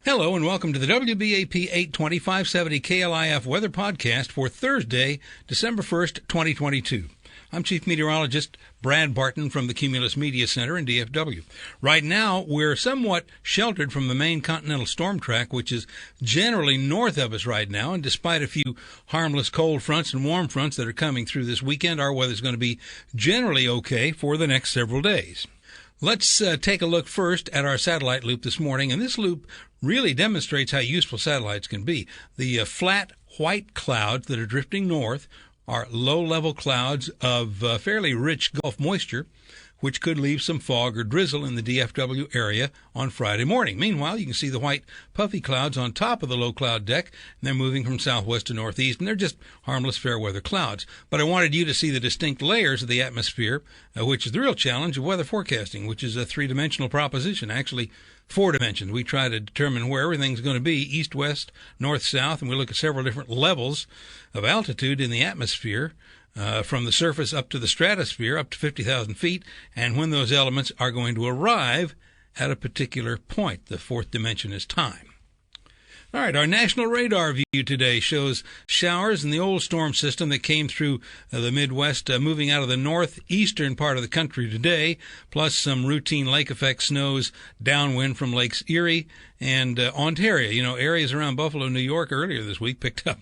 Hello and welcome to the WBAP 820 570 KLIF Weather Podcast for Thursday, December 1st, 2022. I'm Chief Meteorologist Brad Barton from the Cumulus Media Center in DFW. Right now, we're somewhat sheltered from the main continental storm track, which is generally north of us right now, and despite a few harmless cold fronts and warm fronts that are coming through this weekend, our weather's going to be generally okay for the next several days. Let's take a look first at our satellite loop this morning, and this loop really demonstrates how useful satellites can be. The flat white clouds that are drifting north are low-level clouds of fairly rich Gulf moisture, which could leave some fog or drizzle in the DFW area on Friday morning. Meanwhile, you can see the white puffy clouds on top of the low cloud deck, and they're moving from southwest to northeast, and they're just harmless fair weather clouds. But I wanted you to see the distinct layers of the atmosphere, which is the real challenge of weather forecasting, which is a three-dimensional proposition, actually 4 dimensions. We try to determine where everything's going to be, east, west, north, south, and we look at several different levels of altitude in the atmosphere, from the surface up to the stratosphere, up to 50,000 feet, and when those elements are going to arrive at a particular point. The 4th dimension is time. All right, our national radar view today shows showers in the old storm system that came through the Midwest, moving out of the northeastern part of the country today, plus some routine lake effect snows downwind from Lakes Erie and Ontario. You know, areas around Buffalo, New York earlier this week picked up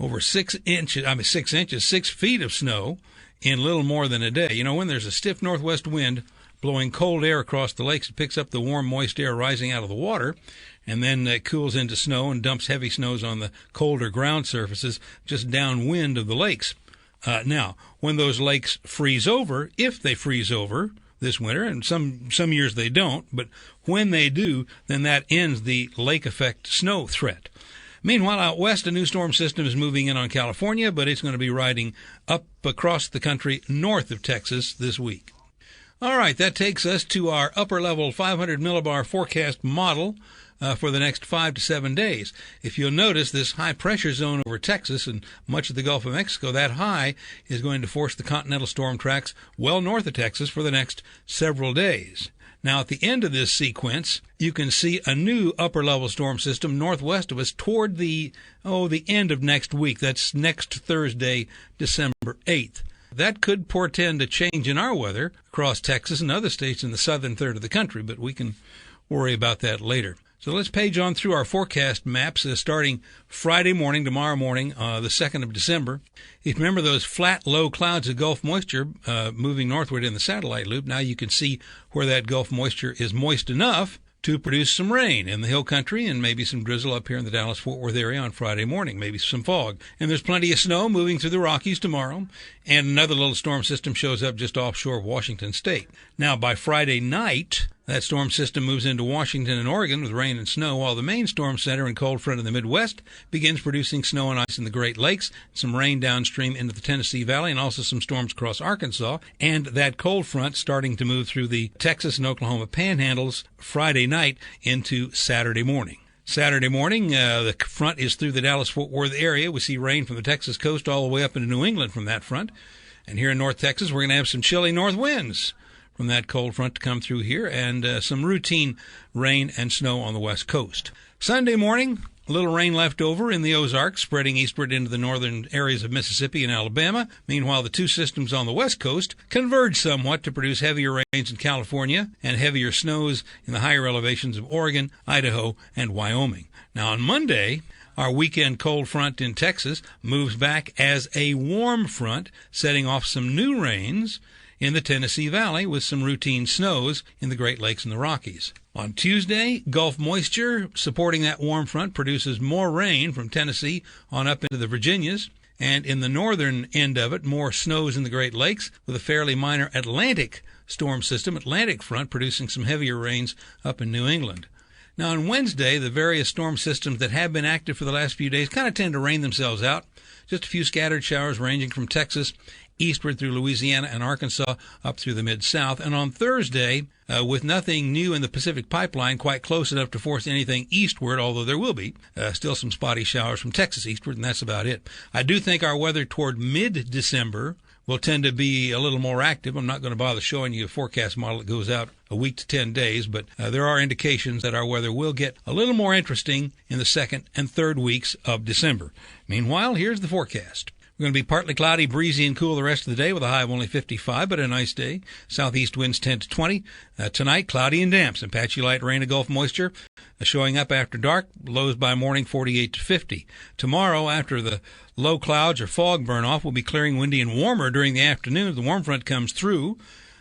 over 6 feet of snow in little more than a day. You know, when there's a stiff northwest wind blowing cold air across the lakes, it picks up the warm, moist air rising out of the water, and then it cools into snow and dumps heavy snows on the colder ground surfaces just downwind of the lakes. Now, when those lakes freeze over, if they freeze over this winter, and some years they don't, but when they do, then that ends the lake effect snow threat. Meanwhile, out west, a new storm system is moving in on California, but it's going to be riding up across the country north of Texas this week. All right, that takes us to our upper-level 500 millibar forecast model for the next 5 to 7 days. If you'll notice, this high-pressure zone over Texas and much of the Gulf of Mexico, that high is going to force the continental storm tracks well north of Texas for the next several days. Now, at the end of this sequence, you can see a new upper-level storm system northwest of us toward the end of next week. That's next Thursday, December 8th. That could portend a change in our weather across Texas and other states in the southern third of the country, but we can worry about that later. So let's page on through our forecast maps starting Friday morning, tomorrow morning, the 2nd of December. If you remember those flat, low clouds of Gulf moisture moving northward in the satellite loop, now you can see where that Gulf moisture is moist enough to produce some rain in the hill country and maybe some drizzle up here in the Dallas-Fort Worth area on Friday morning, maybe some fog. And there's plenty of snow moving through the Rockies tomorrow, and another little storm system shows up just offshore of Washington State. Now, by Friday night, that storm system moves into Washington and Oregon with rain and snow, while the main storm center and cold front in the Midwest begins producing snow and ice in the Great Lakes, some rain downstream into the Tennessee Valley, and also some storms across Arkansas, and that cold front starting to move through the Texas and Oklahoma panhandles Friday night into Saturday morning. Saturday morning, the front is through the Dallas-Fort Worth area. We see rain from the Texas coast all the way up into New England from that front. And here in North Texas, we're going to have some chilly north winds from that cold front to come through here, and some routine rain and snow on the west coast. Sunday morning, a little rain left over in the Ozarks, spreading eastward into the northern areas of Mississippi and Alabama. Meanwhile, the two systems on the west coast converge somewhat to produce heavier rains in California and heavier snows in the higher elevations of Oregon, Idaho, and Wyoming. Now, on Monday, our weekend cold front in Texas moves back as a warm front, setting off some new rains in the Tennessee Valley with some routine snows in the Great Lakes and the Rockies. On Tuesday, Gulf moisture supporting that warm front produces more rain from Tennessee on up into the Virginias, and in the northern end of it, more snows in the Great Lakes with a fairly minor Atlantic storm system, Atlantic front, producing some heavier rains up in New England. Now, on Wednesday, the various storm systems that have been active for the last few days kind of tend to rain themselves out. Just a few scattered showers ranging from Texas eastward through Louisiana and Arkansas up through the Mid-South. And on Thursday, with nothing new in the Pacific Pipeline quite close enough to force anything eastward, although there will be still some spotty showers from Texas eastward, and that's about it. I do think our weather toward mid-December will tend to be a little more active. I'm not going to bother showing you a forecast model that goes out a week to 10 days, but there are indications that our weather will get a little more interesting in the second and third weeks of December. Meanwhile, here's the forecast. We're going to be partly cloudy, breezy, and cool the rest of the day with a high of only 55, but a nice day. Southeast winds 10 to 20. Tonight, cloudy and damp. Some patchy light rain and Gulf moisture showing up after dark. Lows by morning 48 to 50. Tomorrow, after the low clouds or fog burn off, we'll be clearing, windy, and warmer during the afternoon. The warm front comes through.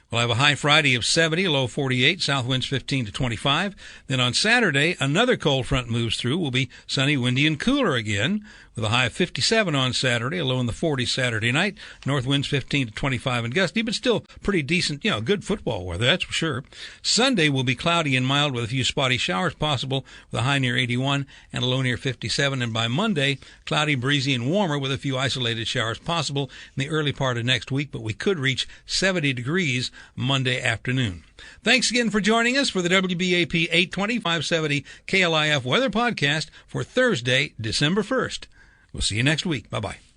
We'll have a high Friday of 70, low 48, south winds 15 to 25. Then on Saturday, another cold front moves through. We'll be sunny, windy, and cooler again, with a high of 57 on Saturday, a low in the 40s Saturday night. North winds 15 to 25 and gusty, but still pretty decent, good football weather, that's for sure. Sunday will be cloudy and mild with a few spotty showers possible, with a high near 81 and a low near 57. And by Monday, cloudy, breezy, and warmer with a few isolated showers possible in the early part of next week, but we could reach 70 degrees Monday afternoon. Thanks again for joining us for the WBAP 820-570 KLIF Weather Podcast for Thursday, December 1st. We'll see you next week. Bye-bye.